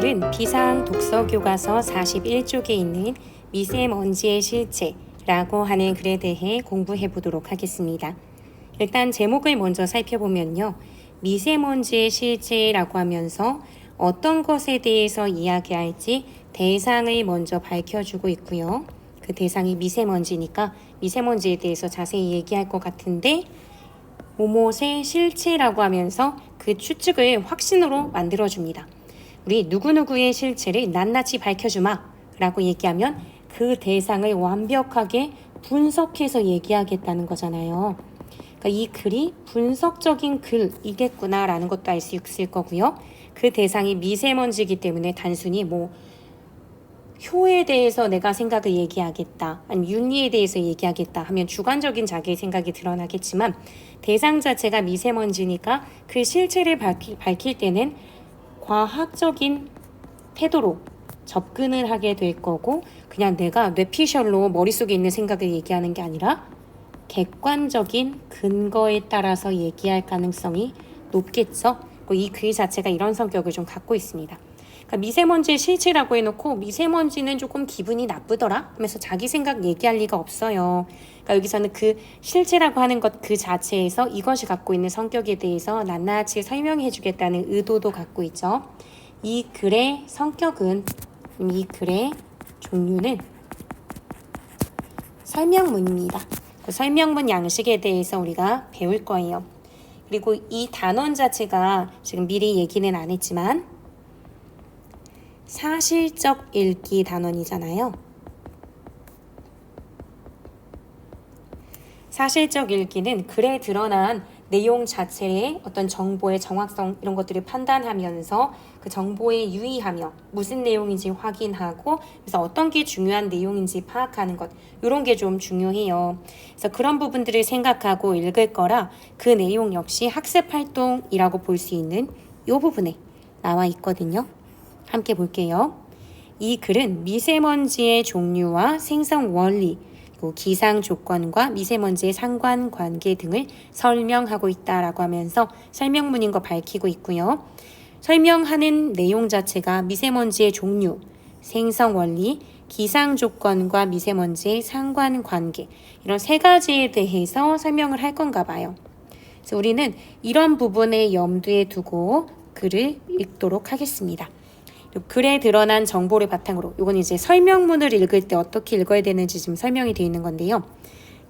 오늘은 비상 독서 교과서 41쪽에 있는 미세먼지의 실체라고 하는 글에 대해 공부해 보도록 하겠습니다. 일단 제목을 먼저 살펴보면요. 미세먼지의 실체라고 하면서 어떤 것에 대해서 이야기할지 대상을 먼저 밝혀주고 있고요. 그 대상이 미세먼지니까 미세먼지에 대해서 자세히 얘기할 것 같은데 뭐뭇의 실체라고 하면서 그 추측을 확신으로 만들어줍니다. 우리 누구누구의 실체를 낱낱이 밝혀주마 라고 얘기하면 그 대상을 완벽하게 분석해서 얘기하겠다는 거잖아요. 그러니까 이 글이 분석적인 글이겠구나 라는 것도 알 수 있을 거고요. 그 대상이 미세먼지이기 때문에 단순히 효에 대해서 내가 생각을 얘기하겠다, 아니면 윤리에 대해서 얘기하겠다 하면 주관적인 자기의 생각이 드러나겠지만 대상 자체가 미세먼지니까 그 실체를 밝힐 때는 과학적인 태도로 접근을 하게 될 거고 그냥 내가 뇌피셜로 머릿속에 있는 생각을 얘기하는 게 아니라 객관적인 근거에 따라서 얘기할 가능성이 높겠죠. 이 글 자체가 이런 성격을 좀 갖고 있습니다. 그러니까 미세먼지의 실체라고 해놓고 미세먼지는 조금 기분이 나쁘더라 하면서 자기 생각 얘기할 리가 없어요. 그러니까 여기서는 그 실체라고 하는 것 그 자체에서 이것이 갖고 있는 성격에 대해서 낱낱이 설명해 주겠다는 의도도 갖고 있죠. 이 글의 성격은, 이 글의 종류는 설명문입니다. 그 설명문 양식에 대해서 우리가 배울 거예요. 그리고 이 단원 자체가 지금 미리 얘기는 안 했지만 사실적 읽기 단원이잖아요. 사실적 읽기는 글에 드러난 내용 자체의 어떤 정보의 정확성 이런 것들을 판단하면서 그 정보에 유의하며 무슨 내용인지 확인하고 그래서 어떤 게 중요한 내용인지 파악하는 것 이런 게 좀 중요해요. 그래서 그런 부분들을 생각하고 읽을 거라 그 내용 역시 학습 활동이라고 볼 수 있는 이 부분에 나와 있거든요. 함께 볼게요. 이 글은 미세먼지의 종류와 생성 원리, 기상 조건과 미세먼지의 상관관계 등을 설명하고 있다라고 하면서 설명문인 거 밝히고 있고요. 설명하는 내용 자체가 미세먼지의 종류, 생성 원리, 기상 조건과 미세먼지의 상관관계 이런 세 가지에 대해서 설명을 할 건가 봐요. 그래서 우리는 이런 부분에 염두에 두고 글을 읽도록 하겠습니다. 글에 드러난 정보를 바탕으로 이건 이제 설명문을 읽을 때 어떻게 읽어야 되는지 지금 설명이 되어 있는 건데요.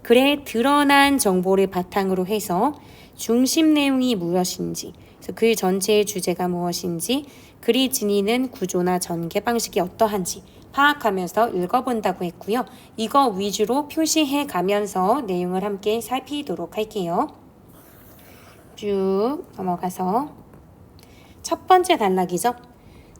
글에 드러난 정보를 바탕으로 해서 중심 내용이 무엇인지, 그래서 글 전체의 주제가 무엇인지, 글이 지니는 구조나 전개 방식이 어떠한지 파악하면서 읽어본다고 했고요. 이거 위주로 표시해 가면서 내용을 함께 살피도록 할게요. 쭉 넘어가서 첫 번째 단락이죠.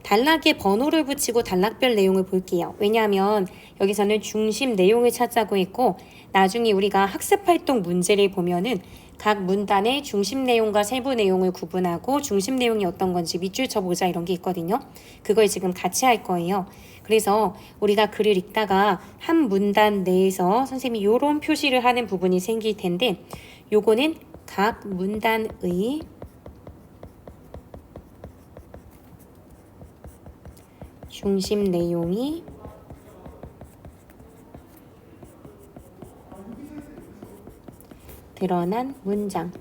단락에 번호를 붙이고 단락별 내용을 볼게요. 왜냐하면 여기서는 중심 내용을 찾자고 했고 나중에 우리가 학습활동 문제를 보면은 각 문단의 중심 내용과 세부 내용을 구분하고 중심 내용이 어떤 건지 밑줄 쳐보자 이런 게 있거든요. 그걸 지금 같이 할 거예요. 그래서 우리가 글을 읽다가 한 문단 내에서 선생님이 이런 표시를 하는 부분이 생길 텐데 요거는 각 문단의 중심 내용이 드러난 문장.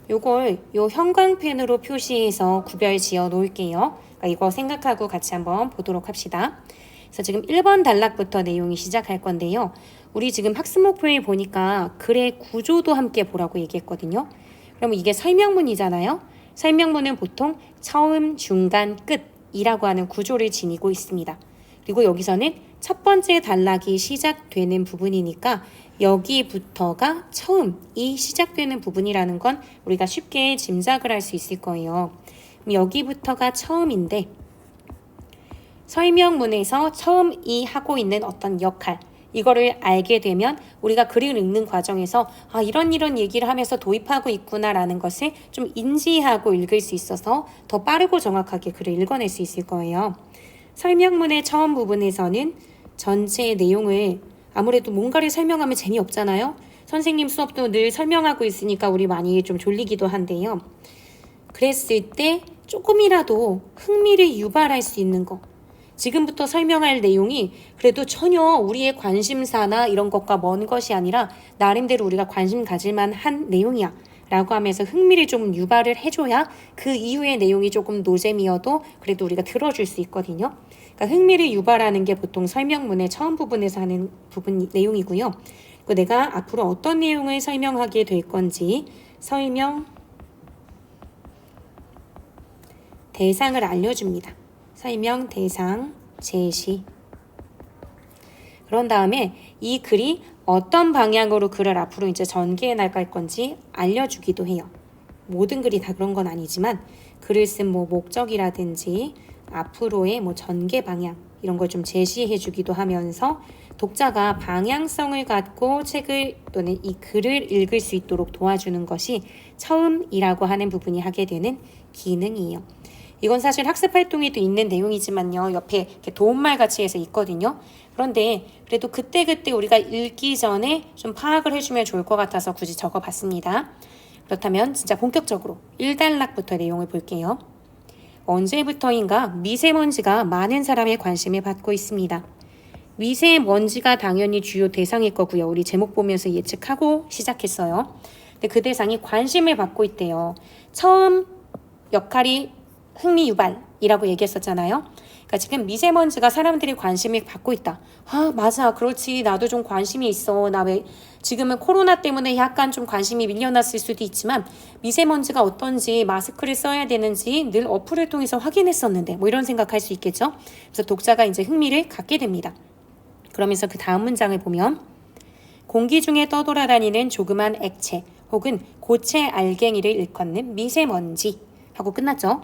요걸 요 형광펜으로 표시해서 구별 지어 놓을게요. 그러니까 이거 생각하고 같이 한번 보도록 합시다. 그래서 지금 1번 단락부터 내용이 시작할 건데요. 우리 지금 학습 목표에 보니까 글의 구조도 함께 보라고 얘기했거든요. 그러면 이게 설명문이잖아요. 설명문은 보통 처음, 중간, 끝 이라고 하는 구조를 지니고 있습니다. 그리고 여기서는 첫 번째 단락이 시작되는 부분이니까 여기부터가 처음이 시작되는 부분이라는 건 우리가 쉽게 짐작을 할 수 있을 거예요. 여기부터가 처음인데 설명문에서 처음이 하고 있는 어떤 역할 이거를 알게 되면 우리가 글을 읽는 과정에서 이런 얘기를 하면서 도입하고 있구나라는 것을 좀 인지하고 읽을 수 있어서 더 빠르고 정확하게 글을 읽어낼 수 있을 거예요. 설명문의 처음 부분에서는 전체 내용을 아무래도 뭔가를 설명하면 재미없잖아요. 선생님 수업도 늘 설명하고 있으니까 우리 많이 좀 졸리기도 한데요. 그랬을 때 조금이라도 흥미를 유발할 수 있는 거. 지금부터 설명할 내용이 그래도 전혀 우리의 관심사나 이런 것과 먼 것이 아니라 나름대로 우리가 관심 가질 만한 내용이야 라고 하면서 흥미를 좀 유발을 해줘야 그 이후의 내용이 조금 노잼이어도 그래도 우리가 들어줄 수 있거든요. 그러니까 흥미를 유발하는 게 보통 설명문의 처음 부분에서 하는 부분 내용이고요. 그리고 내가 앞으로 어떤 내용을 설명하게 될 건지 설명 대상을 알려줍니다. 설명 대상 제시. 그런 다음에 이 글이 어떤 방향으로 글을 앞으로 이제 전개해 나갈 건지 알려주기도 해요. 모든 글이 다 그런 건 아니지만 글을 쓴 뭐 목적이라든지 앞으로의 뭐 전개 방향 이런 걸 좀 제시해 주기도 하면서 독자가 방향성을 갖고 책을 또는 이 글을 읽을 수 있도록 도와주는 것이 처음이라고 하는 부분이 하게 되는 기능이에요. 이건 사실 학습 활동에도 있는 내용이지만요. 옆에 이렇게 도움말 같이 해서 있거든요. 그런데 그래도 그때그때 우리가 읽기 전에 좀 파악을 해주면 좋을 것 같아서 굳이 적어봤습니다. 그렇다면 진짜 본격적으로 1단락부터 내용을 볼게요. 언제부터인가 미세먼지가 많은 사람의 관심을 받고 있습니다. 미세먼지가 당연히 주요 대상일 거고요. 우리 제목 보면서 예측하고 시작했어요. 근데 그 대상이 관심을 받고 있대요. 처음 역할이 흥미 유발이라고 얘기했었잖아요. 그러니까 지금 미세먼지가 사람들이 관심을 받고 있다. 아, 맞아. 그렇지. 나도 좀 관심이 있어. 나 왜 지금은 코로나 때문에 약간 좀 관심이 밀려났을 수도 있지만 미세먼지가 어떤지 마스크를 써야 되는지 늘 어플을 통해서 확인했었는데 뭐 이런 생각할 수 있겠죠. 그래서 독자가 이제 흥미를 갖게 됩니다. 그러면서 그 다음 문장을 보면 공기 중에 떠돌아다니는 조그만 액체 혹은 고체 알갱이를 일컫는 미세먼지 하고 끝났죠.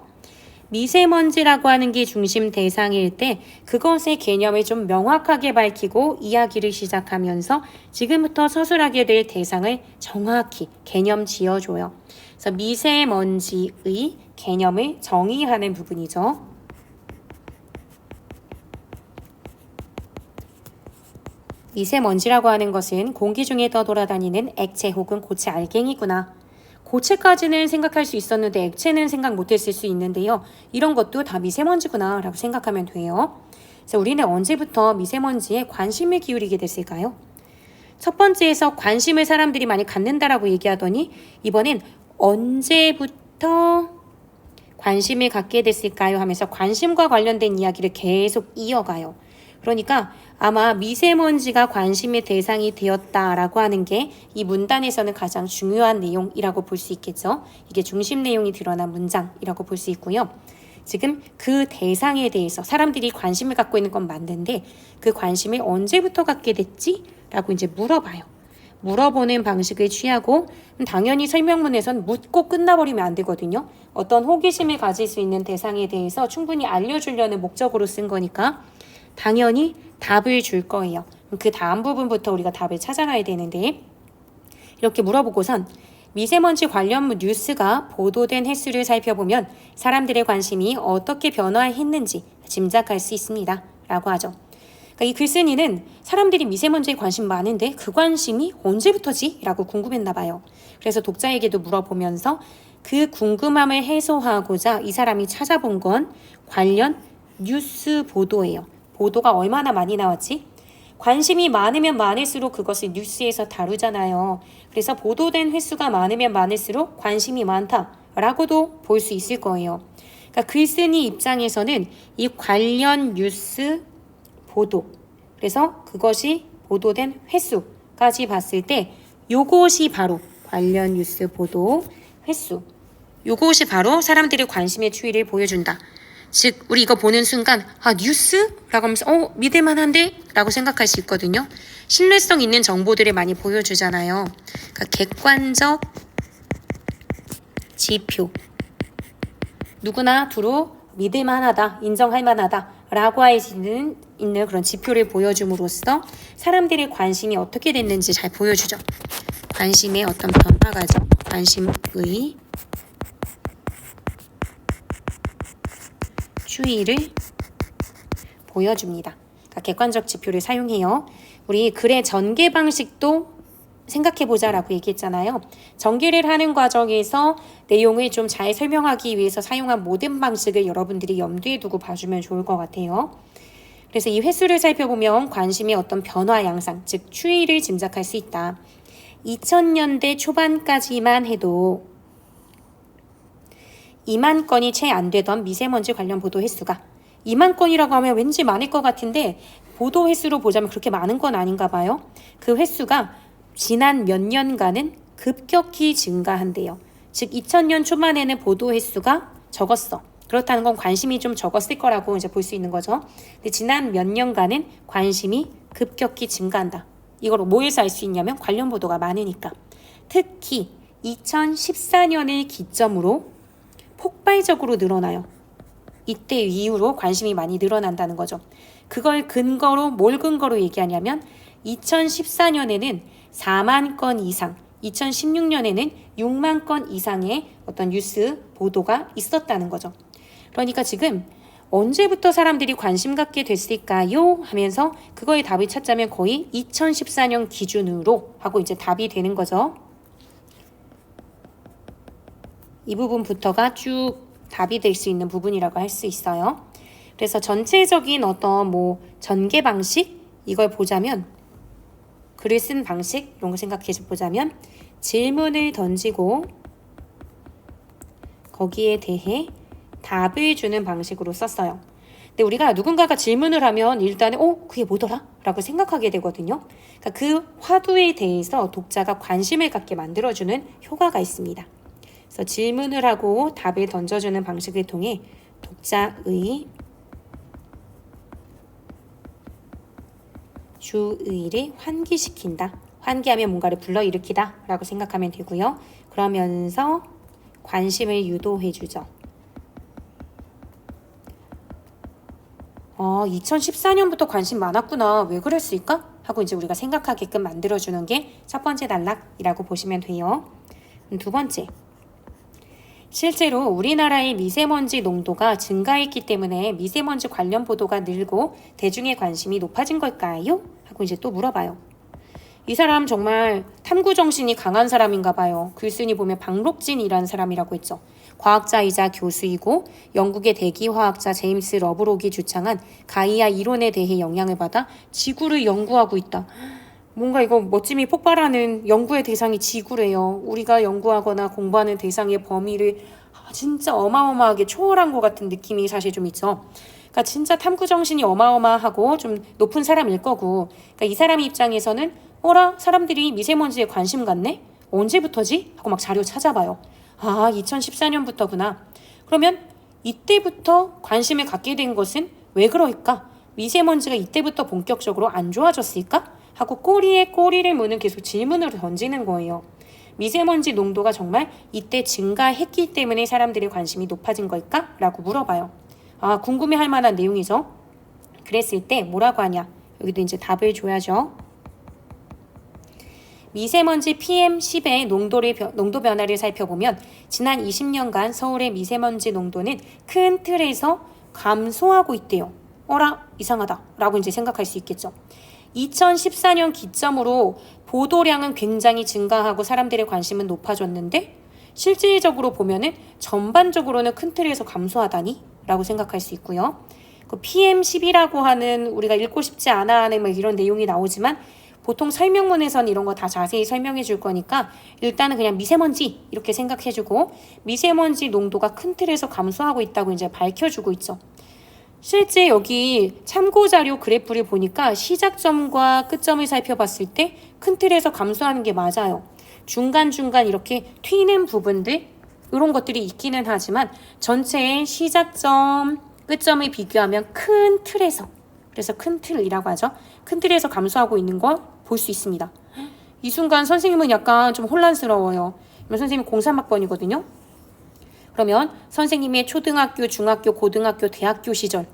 미세먼지라고 하는 게 중심 대상일 때 그것의 개념을 좀 명확하게 밝히고 이야기를 시작하면서 지금부터 서술하게 될 대상을 정확히 개념 지어줘요. 그래서 미세먼지의 개념을 정의하는 부분이죠. 미세먼지라고 하는 것은 공기 중에 떠돌아다니는 액체 혹은 고체 알갱이구나. 고체까지는 생각할 수 있었는데 액체는 생각 못했을 수 있는데요. 이런 것도 다 미세먼지구나 라고 생각하면 돼요. 그래서 우리는 언제부터 미세먼지에 관심을 기울이게 됐을까요? 첫 번째에서 관심을 사람들이 많이 갖는다라고 얘기하더니 이번엔 언제부터 관심을 갖게 됐을까요? 하면서 관심과 관련된 이야기를 계속 이어가요. 그러니까 아마 미세먼지가 관심의 대상이 되었다라고 하는 게 이 문단에서는 가장 중요한 내용이라고 볼 수 있겠죠. 이게 중심 내용이 드러난 문장이라고 볼 수 있고요. 지금 그 대상에 대해서 사람들이 관심을 갖고 있는 건 맞는데 그 관심을 언제부터 갖게 됐지? 라고 이제 물어봐요. 물어보는 방식을 취하고 당연히 설명문에선 묻고 끝나버리면 안 되거든요. 어떤 호기심을 가질 수 있는 대상에 대해서 충분히 알려주려는 목적으로 쓴 거니까 당연히 답을 줄 거예요. 그 다음 부분부터 우리가 답을 찾아가야 되는데 이렇게 물어보고선 미세먼지 관련 뉴스가 보도된 횟수를 살펴보면 사람들의 관심이 어떻게 변화했는지 짐작할 수 있습니다. 라고 하죠. 그러니까 이 글쓴이는 사람들이 미세먼지에 관심 많은데 그 관심이 언제부터지? 라고 궁금했나 봐요. 그래서 독자에게도 물어보면서 그 궁금함을 해소하고자 이 사람이 찾아본 건 관련 뉴스 보도예요. 보도가 얼마나 많이 나왔지? 관심이 많으면 많을수록 그것을 뉴스에서 다루잖아요. 그래서 보도된 횟수가 많으면 많을수록 관심이 많다라고도 볼 수 있을 거예요. 그러니까 글쓴이 입장에서는 이 관련 뉴스 보도, 그래서 그것이 보도된 횟수까지 봤을 때 요것이 바로 관련 뉴스 보도 횟수, 요것이 바로 사람들의 관심의 추이를 보여준다. 즉 우리 이거 보는 순간 뉴스? 라고 하면서 믿을만한데? 라고 생각할 수 있거든요. 신뢰성 있는 정보들을 많이 보여주잖아요. 그러니까 객관적 지표, 누구나 두루 믿을만하다, 인정할 만하다 라고 할 수 있는 그런 지표를 보여줌으로써 사람들의 관심이 어떻게 됐는지 잘 보여주죠. 관심의 어떤 변화가죠. 관심의 추이를 보여줍니다. 그러니까 객관적 지표를 사용해요. 우리 글의 전개 방식도 생각해보자라고 얘기했잖아요. 전기를 하는 과정에서 내용을 좀 잘 설명하기 위해서 사용한 모든 방식을 여러분들이 염두에 두고 봐주면 좋을 것 같아요. 그래서 이 횟수를 살펴보면 관심의 어떤 변화 양상, 즉 추이를 짐작할 수 있다. 2000년대 초반까지만 해도 2만 건이 채 안 되던 미세먼지 관련 보도 횟수가 2만 건이라고 하면 왠지 많을 것 같은데 보도 횟수로 보자면 그렇게 많은 건 아닌가 봐요. 그 횟수가 지난 몇 년간은 급격히 증가한대요. 즉 2000년 초반에는 보도 횟수가 적었어. 그렇다는 건 관심이 좀 적었을 거라고 이제 볼 수 있는 거죠. 근데 지난 몇 년간은 관심이 급격히 증가한다. 이걸 뭐에서 알 수 있냐면 관련 보도가 많으니까. 특히 2014년을 기점으로 폭발적으로 늘어나요. 이때 이후로 관심이 많이 늘어난다는 거죠. 그걸 근거로 뭘 근거로 얘기하냐면 2014년에는 4만 건 이상, 2016년에는 6만 건 이상의 어떤 뉴스 보도가 있었다는 거죠. 그러니까 지금 언제부터 사람들이 관심 갖게 됐을까요? 하면서 그거의 답을 찾자면 거의 2014년 기준으로 하고 이제 답이 되는 거죠. 이 부분부터가 쭉 답이 될 수 있는 부분이라고 할 수 있어요. 그래서 전체적인 어떤 전개 방식 이걸 보자면 글을 쓴 방식 이런 거 생각해 보자면 질문을 던지고 거기에 대해 답을 주는 방식으로 썼어요. 근데 우리가 누군가가 질문을 하면 일단은 그게 뭐더라? 라고 생각하게 되거든요. 그러니까 그 화두에 대해서 독자가 관심을 갖게 만들어주는 효과가 있습니다. 그래서 질문을 하고 답을 던져주는 방식을 통해 독자의 주의를 환기시킨다. 환기하면 뭔가를 불러일으키다 라고 생각하면 되고요. 그러면서 관심을 유도해주죠. 2014년부터 관심 많았구나. 왜 그랬을까? 하고 이제 우리가 생각하게끔 만들어주는 게 첫 번째 단락이라고 보시면 돼요. 두 번째. 실제로 우리나라의 미세먼지 농도가 증가했기 때문에 미세먼지 관련 보도가 늘고 대중의 관심이 높아진 걸까요? 하고 이제 또 물어봐요. 이 사람 정말 탐구 정신이 강한 사람인가 봐요. 글쓴이 보면 박록진이라는 사람이라고 했죠. 과학자이자 교수이고 영국의 대기화학자 제임스 러브록이 주창한 가이아 이론에 대해 영향을 받아 지구를 연구하고 있다. 뭔가 이거 멋짐이 폭발하는 연구의 대상이 지구래요. 우리가 연구하거나 공부하는 대상의 범위를 진짜 어마어마하게 초월한 것 같은 느낌이 사실 좀 있죠. 그러니까 진짜 탐구 정신이 어마어마하고 좀 높은 사람일 거고, 그러니까 이 사람 입장에서는 사람들이 미세먼지에 관심 갖네? 언제부터지? 하고 막 자료 찾아봐요. 2014년부터구나. 그러면 이때부터 관심을 갖게 된 것은 왜 그럴까? 미세먼지가 이때부터 본격적으로 안 좋아졌을까? 하고 꼬리에 꼬리를 무는 계속 질문을 던지는 거예요. 미세먼지 농도가 정말 이때 증가했기 때문에 사람들의 관심이 높아진 걸까? 라고 물어봐요. 궁금해할 만한 내용이죠. 그랬을 때 뭐라고 하냐? 여기도 이제 답을 줘야죠. 미세먼지 PM10의 농도 변화를 살펴보면 지난 20년간 서울의 미세먼지 농도는 큰 틀에서 감소하고 있대요. 이상하다 라고 이제 생각할 수 있겠죠. 2014년 기점으로 보도량은 굉장히 증가하고 사람들의 관심은 높아졌는데 실질적으로 보면은 전반적으로는 큰 틀에서 감소하다니? 라고 생각할 수 있고요. 그 PM10이라고 하는 우리가 읽고 싶지 않아 하는 이런 내용이 나오지만 보통 설명문에서는 이런 거 다 자세히 설명해 줄 거니까 일단은 그냥 미세먼지 이렇게 생각해 주고 미세먼지 농도가 큰 틀에서 감소하고 있다고 이제 밝혀주고 있죠. 실제 여기 참고자료 그래프를 보니까 시작점과 끝점을 살펴봤을 때 큰 틀에서 감소하는 게 맞아요. 중간중간 이렇게 튀는 부분들 이런 것들이 있기는 하지만 전체의 시작점, 끝점을 비교하면 큰 틀에서 그래서 큰 틀이라고 하죠. 큰 틀에서 감소하고 있는 걸 볼 수 있습니다. 이 순간 선생님은 약간 좀 혼란스러워요. 선생님이 03학번이거든요. 그러면 선생님의 초등학교, 중학교, 고등학교, 대학교 시절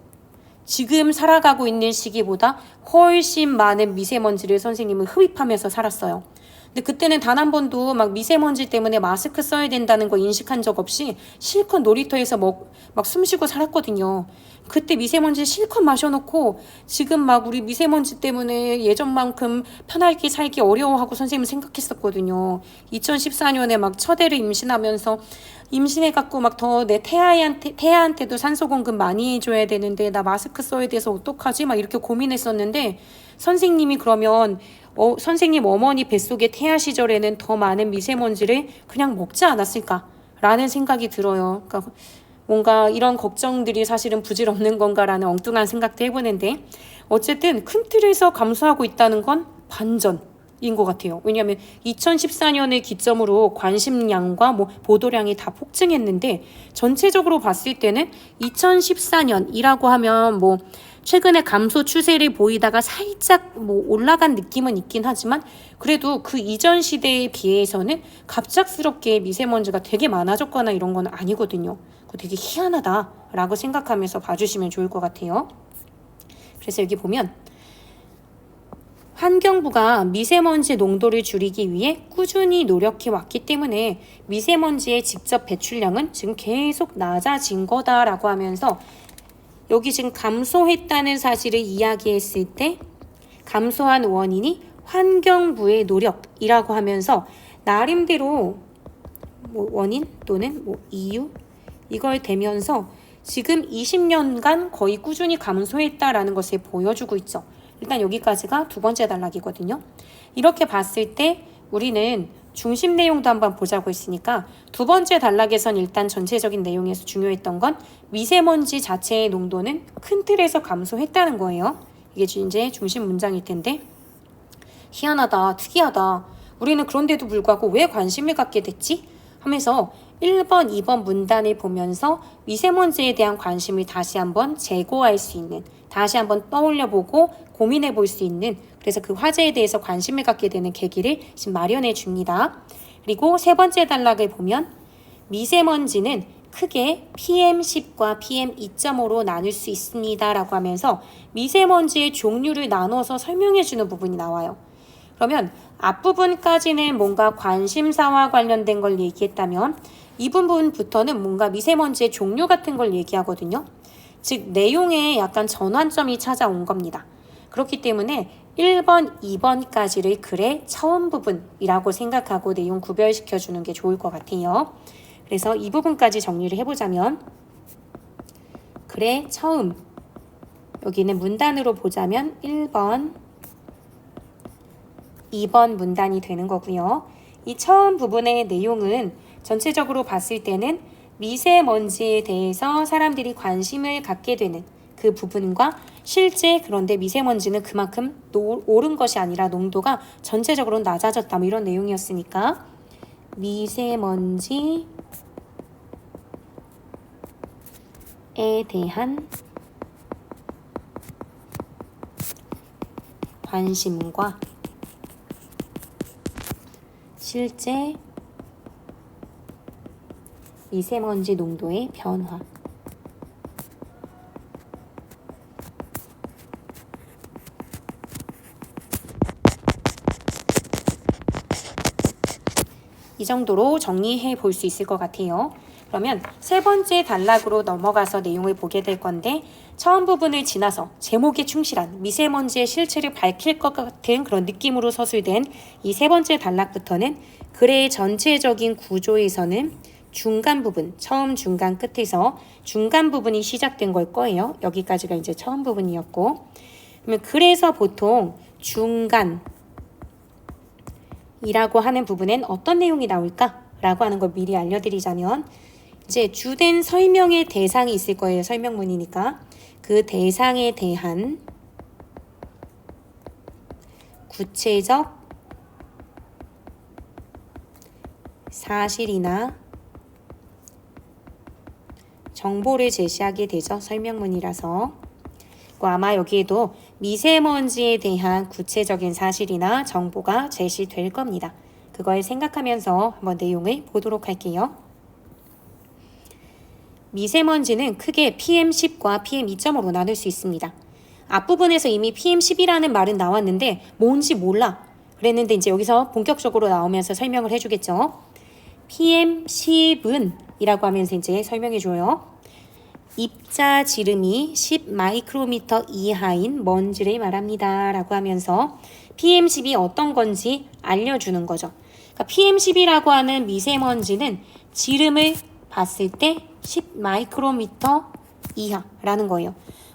지금 살아가고 있는 시기보다 훨씬 많은 미세먼지를 선생님은 흡입하면서 살았어요. 근데 그때는 단 한 번도 막 미세먼지 때문에 마스크 써야 된다는 거 인식한 적 없이 실컷 놀이터에서 막 숨 쉬고 살았거든요. 그때 미세먼지 실컷 마셔놓고 지금 막 우리 미세먼지 때문에 예전만큼 편하게 살기 어려워하고 선생님 생각했었거든요. 2014년에 막 첫애를 임신하면서 임신해갖고 막 더 내 태아한테도 산소 공급 많이 해줘야 되는데 나 마스크 써야 돼서 어떡하지? 막 이렇게 고민했었는데 선생님이 그러면 선생님 어머니 뱃속의 태아 시절에는 더 많은 미세먼지를 그냥 먹지 않았을까라는 생각이 들어요. 그러니까 뭔가 이런 걱정들이 사실은 부질없는 건가라는 엉뚱한 생각도 해보는데 어쨌든 큰 틀에서 감소하고 있다는 건 반전인 것 같아요. 왜냐하면 2014년을 기점으로 관심량과 보도량이 다 폭증했는데 전체적으로 봤을 때는 2014년이라고 하면 최근에 감소 추세를 보이다가 살짝 올라간 느낌은 있긴 하지만 그래도 그 이전 시대에 비해서는 갑작스럽게 미세먼지가 되게 많아졌거나 이런 건 아니거든요. 그거 되게 희한하다라고 생각하면서 봐주시면 좋을 것 같아요. 그래서 여기 보면 환경부가 미세먼지 농도를 줄이기 위해 꾸준히 노력해 왔기 때문에 미세먼지의 직접 배출량은 지금 계속 낮아진 거다라고 하면서 여기 지금 감소했다는 사실을 이야기했을 때 감소한 원인이 환경부의 노력이라고 하면서 나름대로 원인 또는 이유 이걸 대면서 지금 20년간 거의 꾸준히 감소했다라는 것을 보여주고 있죠. 일단 여기까지가 두 번째 단락이거든요. 이렇게 봤을 때 우리는 중심 내용도 한번 보자고 했으니까 두 번째 단락에선 일단 전체적인 내용에서 중요했던 건 미세먼지 자체의 농도는 큰 틀에서 감소했다는 거예요. 이게 이제 중심 문장일 텐데 희한하다, 특이하다. 우리는 그런데도 불구하고 왜 관심을 갖게 됐지? 하면서 1번, 2번 문단을 보면서 미세먼지에 대한 관심을 다시 한번 재고할 수 있는, 다시 한번 떠올려보고 고민해 볼 수 있는, 그래서 그 화제에 대해서 관심을 갖게 되는 계기를 지금 마련해 줍니다. 그리고 세 번째 단락을 보면 미세먼지는 크게 PM10과 PM2.5로 나눌 수 있습니다 라고 하면서 미세먼지의 종류를 나눠서 설명해 주는 부분이 나와요. 그러면 앞부분까지는 뭔가 관심사와 관련된 걸 얘기했다면 이 부분부터는 뭔가 미세먼지의 종류 같은 걸 얘기하거든요. 즉 내용에 약간 전환점이 찾아온 겁니다. 그렇기 때문에 1번, 2번까지를 글의 처음 부분이라고 생각하고 내용 구별시켜주는 게 좋을 것 같아요. 그래서 이 부분까지 정리를 해보자면 글의 처음, 여기는 문단으로 보자면 1번, 2번 문단이 되는 거고요. 이 처음 부분의 내용은 전체적으로 봤을 때는 미세먼지에 대해서 사람들이 관심을 갖게 되는 그 부분과 실제 그런데 미세먼지는 그만큼 오른 것이 아니라 농도가 전체적으로 낮아졌다 이런 내용이었으니까 미세먼지에 대한 관심과 실제 미세먼지 농도의 변화 이 정도로 정리해 볼 수 있을 것 같아요. 그러면 세 번째 단락으로 넘어가서 내용을 보게 될 건데 처음 부분을 지나서 제목에 충실한 미세먼지의 실체를 밝힐 것 같은 그런 느낌으로 서술된 이 세 번째 단락부터는 글의 전체적인 구조에서는 중간 부분, 처음 중간 끝에서 중간 부분이 시작된 걸 거예요. 여기까지가 이제 처음 부분이었고 그러면 그래서 보통 중간이라고 하는 부분엔 어떤 내용이 나올까라고 하는 걸 미리 알려드리자면 이제 주된 설명의 대상이 있을 거예요. 설명문이니까 그 대상에 대한 구체적 사실이나 정보를 제시하게 되죠. 설명문이라서. 아마 여기에도 미세먼지에 대한 구체적인 사실이나 정보가 제시될 겁니다. 그걸 생각하면서 한번 내용을 보도록 할게요. 미세먼지는 크게 PM10과 PM2.5로 나눌 수 있습니다. 앞부분에서 이미 PM10이라는 말은 나왔는데 뭔지 몰라. 그랬는데 이제 여기서 본격적으로 나오면서 설명을 해주겠죠. PM10은 이라고 하면서 이제 설명해줘요. 입자 지름이 10 마이크로미터 이하인 먼지를 말합니다. 라고 하면서 PM10이 어떤 건지 알려주는 거죠. 그러니까 PM10이라고 하는 미세먼지는 지름을 봤을 때 10 마이크로미터 이하라는 거예요.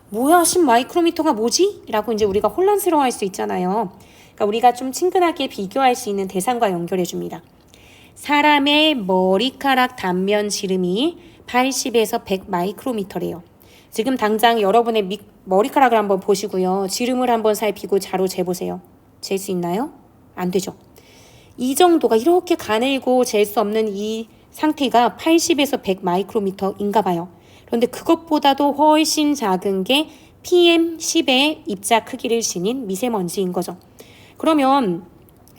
뭐야 10 마이크로미터가 뭐지? 라고 이제 우리가 혼란스러워할 수 있잖아요. 그러니까 우리가 좀 친근하게 비교할 수 있는 대상과 연결해 줍니다. 사람의 머리카락 단면 지름이 80에서 100 마이크로미터래요. 지금 당장 여러분의 머리카락을 한번 보시고요. 지름을 한번 살피고 자로 재보세요. 잴 수 있나요? 안 되죠. 이 정도가 이렇게 가늘고 잴 수 없는 이 상태가 80에서 100 마이크로미터인가 봐요. 그런데 그것보다도 훨씬 작은 게 PM10의 입자 크기를 지닌 미세먼지인 거죠. 그러면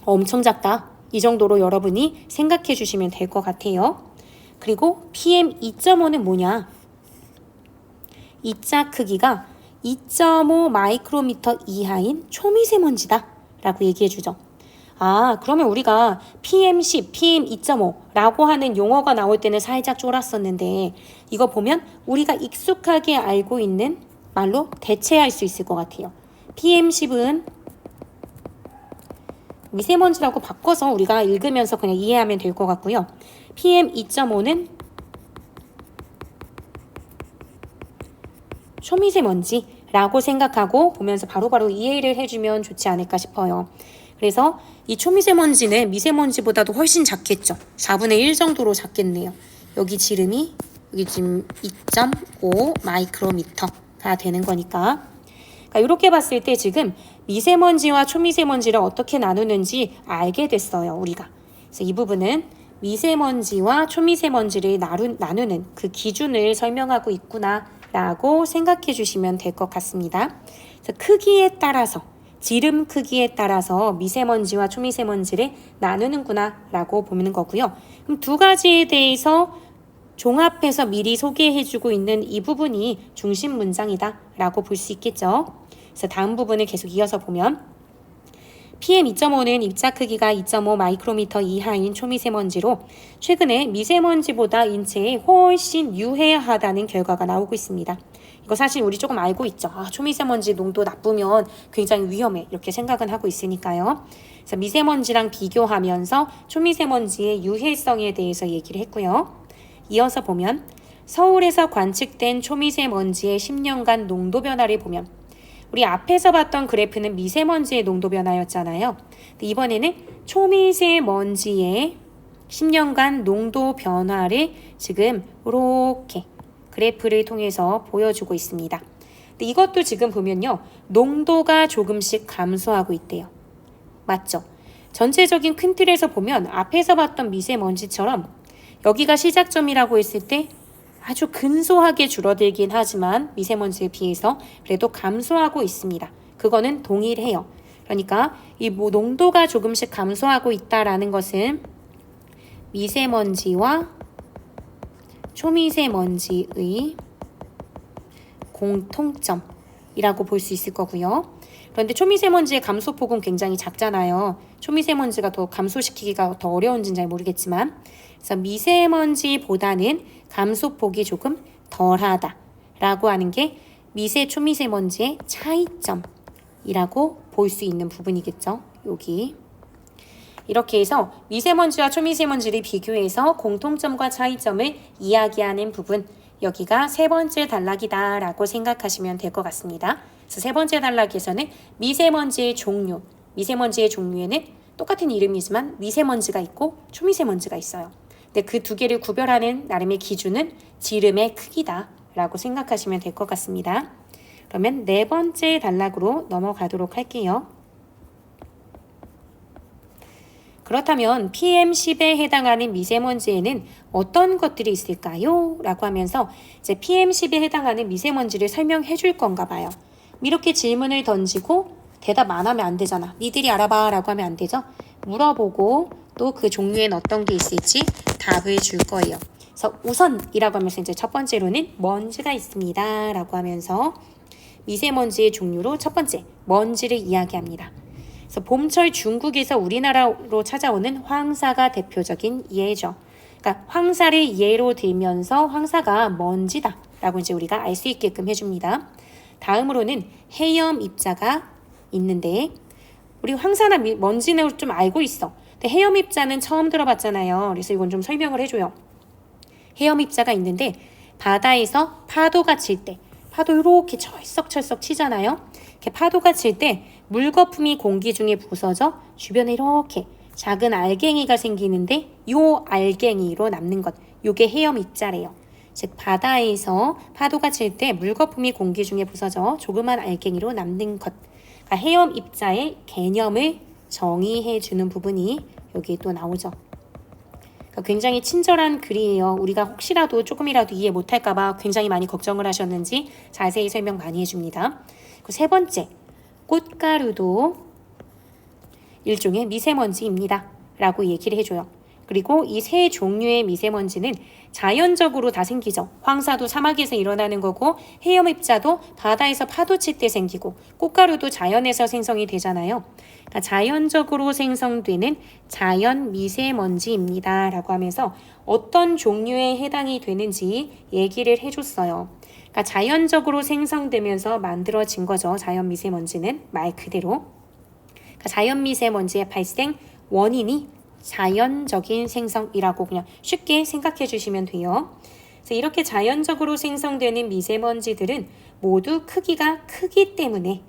엄청 작다. 이 정도로 여러분이 생각해 주시면 될 것 같아요. 그리고 PM2.5는 뭐냐? 입자 크기가 2.5 마이크로미터 이하인 초미세먼지다 라고 얘기해 주죠. 아, 그러면 우리가 PM10, PM2.5라고 하는 용어가 나올 때는 살짝 쫄았었는데 이거 보면 우리가 익숙하게 알고 있는 말로 대체할 수 있을 것 같아요. PM10은 미세먼지라고 바꿔서 우리가 읽으면서 그냥 이해하면 될 것 같고요. PM2.5는 초미세먼지라고 생각하고 보면서 바로바로 이해를 해주면 좋지 않을까 싶어요. 그래서 이 초미세먼지는 미세먼지보다도 훨씬 작겠죠. 4분의 1 정도로 작겠네요. 여기 지름이 여기 지금 2.5 마이크로미터가 되는 거니까. 그러니까 이렇게 봤을 때 지금 미세먼지와 초미세먼지를 어떻게 나누는지 알게 됐어요, 우리가. 그래서 이 부분은 미세먼지와 초미세먼지를 나누는 그 기준을 설명하고 있구나라고 생각해 주시면 될 것 같습니다. 그래서 크기에 따라서 지름 크기에 따라서 미세먼지와 초미세먼지를 나누는구나라고 보는 거고요. 그럼 두 가지에 대해서 종합해서 미리 소개해주고 있는 이 부분이 중심 문장이다라고 볼 수 있겠죠. 그래서 다음 부분을 계속 이어서 보면 PM2.5는 입자 크기가 2.5 마이크로미터 이하인 초미세먼지로 최근에 미세먼지보다 인체에 훨씬 유해하다는 결과가 나오고 있습니다. 이거 사실 우리 조금 알고 있죠. 아, 초미세먼지 농도 나쁘면 굉장히 위험해 이렇게 생각은 하고 있으니까요. 그래서 미세먼지랑 비교하면서 초미세먼지의 유해성에 대해서 얘기를 했고요. 이어서 보면 서울에서 관측된 초미세먼지의 10년간 농도 변화를 보면 우리 앞에서 봤던 그래프는 미세먼지의 농도 변화였잖아요. 이번에는 초미세먼지의 10년간 농도 변화를 지금 이렇게 그래프를 통해서 보여주고 있습니다. 근데 이것도 지금 보면요. 농도가 조금씩 감소하고 있대요. 맞죠? 전체적인 큰 틀에서 보면 앞에서 봤던 미세먼지처럼 여기가 시작점이라고 했을 때 아주 근소하게 줄어들긴 하지만 미세먼지에 비해서 그래도 감소하고 있습니다. 그거는 동일해요. 그러니까 이 농도가 조금씩 감소하고 있다라는 것은 미세먼지와 초미세먼지의 공통점이라고 볼 수 있을 거고요. 그런데 초미세먼지의 감소폭은 굉장히 작잖아요. 초미세먼지가 더 감소시키기가 더 어려운지는 잘 모르겠지만 그래서 미세먼지보다는 감소폭이 조금 덜하다라고 하는 게 미세 초미세먼지의 차이점이라고 볼 수 있는 부분이겠죠. 여기 이렇게 해서 미세먼지와 초미세먼지를 비교해서 공통점과 차이점을 이야기하는 부분 여기가 세 번째 단락이다 라고 생각하시면 될 것 같습니다. 그래서 세 번째 단락에서는 미세먼지의 종류 미세먼지의 종류에는 똑같은 이름이지만 미세먼지가 있고 초미세먼지가 있어요. 근데 그 두 개를 구별하는 나름의 기준은 지름의 크기다 라고 생각하시면 될 것 같습니다. 그러면 네 번째 단락으로 넘어가도록 할게요. 그렇다면 PM10에 해당하는 미세먼지에는 어떤 것들이 있을까요? 라고 하면서 이제 PM10에 해당하는 미세먼지를 설명해 줄 건가 봐요. 이렇게 질문을 던지고 대답 안 하면 안 되잖아. 니들이 알아봐 라고 하면 안 되죠. 물어보고 또 그 종류엔 어떤 게 있을지 답을 줄 거예요. 그래서 우선이라고 하면서 이제 첫 번째로는 먼지가 있습니다 라고 하면서 미세먼지의 종류로 첫 번째 먼지를 이야기합니다. 그래서 봄철 중국에서 우리나라로 찾아오는 황사가 대표적인 예죠. 그러니까 황사를 예로 들면서 황사가 먼지다 라고 이제 우리가 알 수 있게끔 해줍니다. 다음으로는 해염 입자가 있는데 우리 황사나 먼지는 좀 알고 있어. 근데 해염 입자는 처음 들어봤잖아요. 그래서 이건 좀 설명을 해줘요. 해염 입자가 있는데 바다에서 파도가 칠 때 파도 이렇게 철썩철썩 치잖아요. 이렇게 파도가 칠 때 물거품이 공기 중에 부서져 주변에 이렇게 작은 알갱이가 생기는데 요 알갱이로 남는 것, 요게 해염 입자래요. 즉 바다에서 파도가 칠 때 물거품이 공기 중에 부서져 조그만 알갱이로 남는 것. 그러니까 해염 입자의 개념을 정의해 주는 부분이 여기에 또 나오죠. 그러니까 굉장히 친절한 글이에요. 우리가 혹시라도 조금이라도 이해 못할까 봐 굉장히 많이 걱정을 하셨는지 자세히 설명 많이 해줍니다. 세 번째, 꽃가루도 일종의 미세먼지입니다. 라고 얘기를 해줘요. 그리고 이 세 종류의 미세먼지는 자연적으로 다 생기죠. 황사도 사막에서 일어나는 거고 해염 입자도 바다에서 파도 칠 때 생기고 꽃가루도 자연에서 생성이 되잖아요. 그러니까 자연적으로 생성되는 자연 미세먼지입니다. 라고 하면서 어떤 종류에 해당이 되는지 얘기를 해줬어요. 그러니까 자연적으로 생성되면서 만들어진 거죠. 자연 미세먼지는 말 그대로. 그러니까 자연 미세먼지의 발생 원인이 자연적인 생성이라고 그냥 쉽게 생각해 주시면 돼요. 그래서 이렇게 자연적으로 생성되는 미세먼지들은 모두 크기가 크기 때문에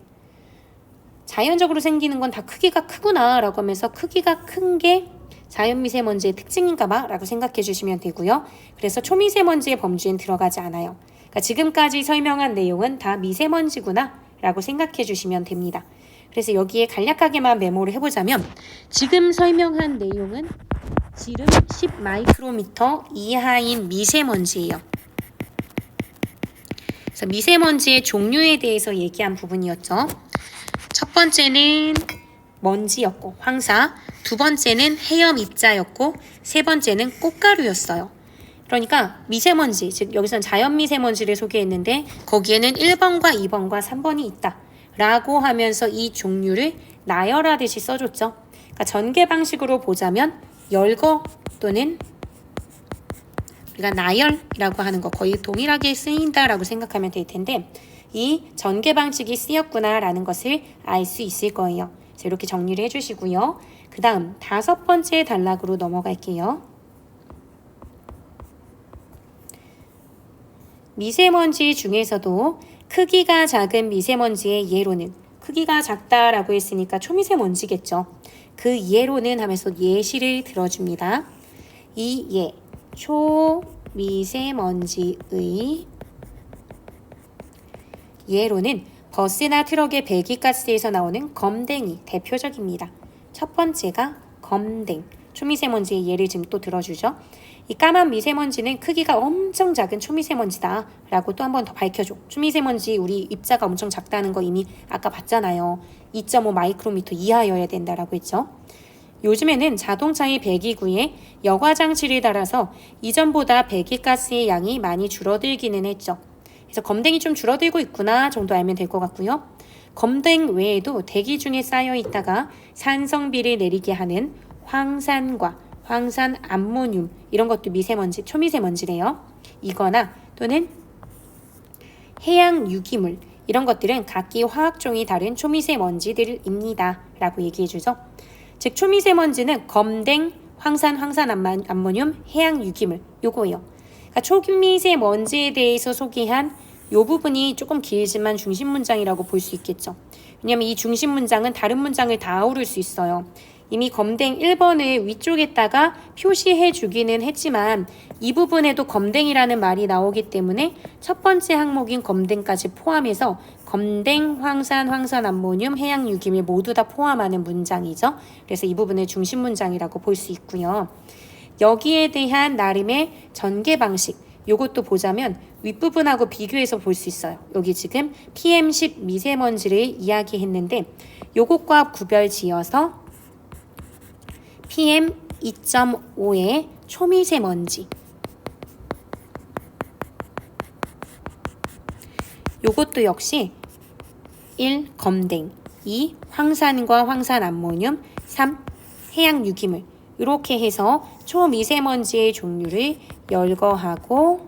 자연적으로 생기는 건 다 크기가 크구나 라고 하면서 크기가 큰 게 자연 미세먼지의 특징인가 봐 라고 생각해 주시면 되고요. 그래서 초미세먼지의 범주엔 들어가지 않아요. 그러니까 지금까지 설명한 내용은 다 미세먼지구나 라고 생각해 주시면 됩니다. 그래서 여기에 간략하게만 메모를 해보자면 지금 설명한 내용은 지름 10 마이크로미터 이하인 미세먼지예요. 그래서 미세먼지의 종류에 대해서 얘기한 부분이었죠. 첫 번째는 먼지였고 황사, 두 번째는 해염 입자였고 세 번째는 꽃가루였어요. 그러니까 미세먼지, 즉 여기서는 자연 미세먼지를 소개했는데 거기에는 1번과 2번과 3번이 있다. 라고 하면서 이 종류를 나열하듯이 써줬죠. 그러니까 전개 방식으로 보자면 열거 또는 우리가 나열이라고 하는 거 거의 동일하게 쓰인다라고 생각하면 될 텐데 이 전개 방식이 쓰였구나라는 것을 알 수 있을 거예요. 그래서 이렇게 정리를 해주시고요. 그 다음 5번째 단락으로 넘어갈게요. 미세먼지 중에서도 크기가 작은 미세먼지의 예로는 크기가 작다라고 했으니까 초미세먼지겠죠. 그 예로는 하면서 예시를 들어줍니다. 이 예, 초미세먼지의 예로는 버스나 트럭의 배기가스에서 나오는 검댕이 대표적입니다. 첫 번째가 검댕, 초미세먼지의 예를 지금 또 들어주죠. 이 까만 미세먼지는 크기가 엄청 작은 초미세먼지다 라고 또 한 번 더 밝혀줘. 초미세먼지 우리 입자가 엄청 작다는 거 이미 아까 봤잖아요. 2.5 마이크로미터 이하여야 된다라고 했죠. 요즘에는 자동차의 배기구에 여과장치를 달아서 이전보다 배기가스의 양이 많이 줄어들기는 했죠. 그래서 검댕이 좀 줄어들고 있구나 정도 알면 될 것 같고요. 검댕 외에도 대기 중에 쌓여 있다가 산성비를 내리게 하는 황산과 황산 암모늄 이런 것도 미세먼지, 초미세먼지래요. 이거나 또는 해양 유기물 이런 것들은 각기 화학종이 다른 초미세먼지들입니다. 라고 얘기해주죠. 즉 초미세먼지는 검댕, 황산, 암모늄, 해양 유기물 요거예요. 그러니까 초미세먼지에 대해서 소개한 요 부분이 조금 길지만 중심 문장이라고 볼 수 있겠죠. 왜냐하면 이 중심 문장은 다른 문장을 다 아우를 수 있어요. 이미 검댕 1번을 위쪽에다가 표시해 주기는 했지만 이 부분에도 검댕이라는 말이 나오기 때문에 첫 번째 항목인 검댕까지 포함해서 검댕, 황산, 암모늄, 해양 유기물 모두 다 포함하는 문장이죠. 그래서 이 부분을 중심 문장이라고 볼 수 있고요. 여기에 대한 나름의 전개 방식 요것도 보자면 윗부분하고 비교해서 볼 수 있어요. 여기 지금 PM10 미세먼지를 이야기했는데 요것과 구별 지어서 PM 2.5의 초미세먼지 요것도 역시 1. 검댕 2. 황산과 황산암모늄 3. 해양 유기물 이렇게 해서 초미세먼지의 종류를 열거하고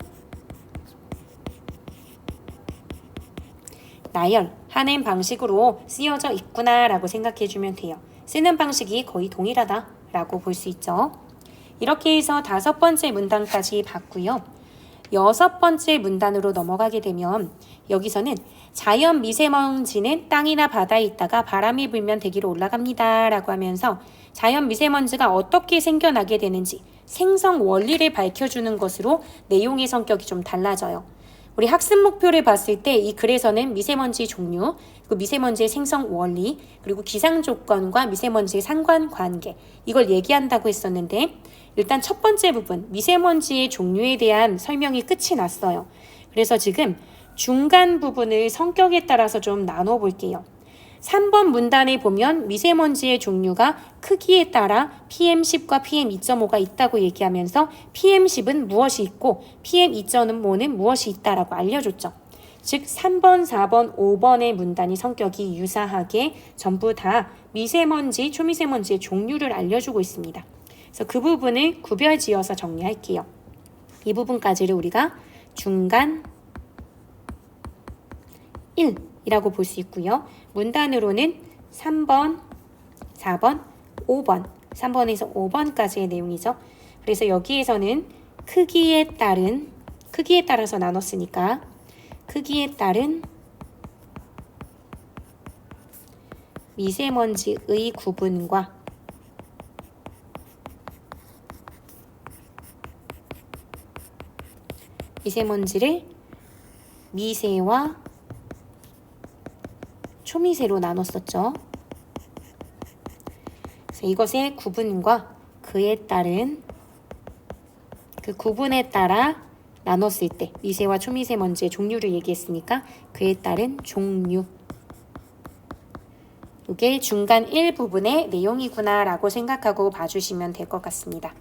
나열하는 방식으로 쓰여져 있구나 라고 생각해 주면 돼요. 쓰는 방식이 거의 동일하다 라고 볼 수 있죠. 이렇게 해서 5번째 문단까지 봤고요. 6번째 문단으로 넘어가게 되면 여기서는 자연 미세먼지는 땅이나 바다에 있다가 바람이 불면 대기로 올라갑니다 라고 하면서 자연 미세먼지가 어떻게 생겨나게 되는지 생성 원리를 밝혀주는 것으로 내용의 성격이 좀 달라져요. 우리 학습 목표를 봤을 때 이 글에서는 미세먼지 종류, 그리고 미세먼지의 생성 원리, 그리고 기상 조건과 미세먼지의 상관관계 이걸 얘기한다고 했었는데 일단 첫 번째 부분 미세먼지의 종류에 대한 설명이 끝이 났어요. 그래서 지금 중간 부분을 성격에 따라서 좀 나눠 볼게요. 3번 문단에 보면 미세먼지의 종류가 크기에 따라 PM10과 PM2.5가 있다고 얘기하면서 PM10은 무엇이 있고 PM2.5는 무엇이 있다라고 알려줬죠. 즉 3번, 4번, 5번의 문단이 성격이 유사하게 전부 다 미세먼지, 초미세먼지의 종류를 알려주고 있습니다. 그래서 그 부분을 구별지어서 정리할게요. 이 부분까지를 우리가 중간 1이라고 볼 수 있고요. 문단으로는 3번, 4번, 5번, 3번에서 5번까지의 내용이죠. 그래서 여기에서는 크기에 따라서 나눴으니까 크기에 따른 미세먼지의 구분과 미세먼지를 미세와 초미세로 나눴었죠. 그래서 이것의 구분과 그에 따른 그 구분에 따라 나눴을 때 미세와 초미세먼지의 종류를 얘기했으니까 그에 따른 종류 이게 중간 1 부분의 내용이구나 라고 생각하고 봐주시면 될 것 같습니다.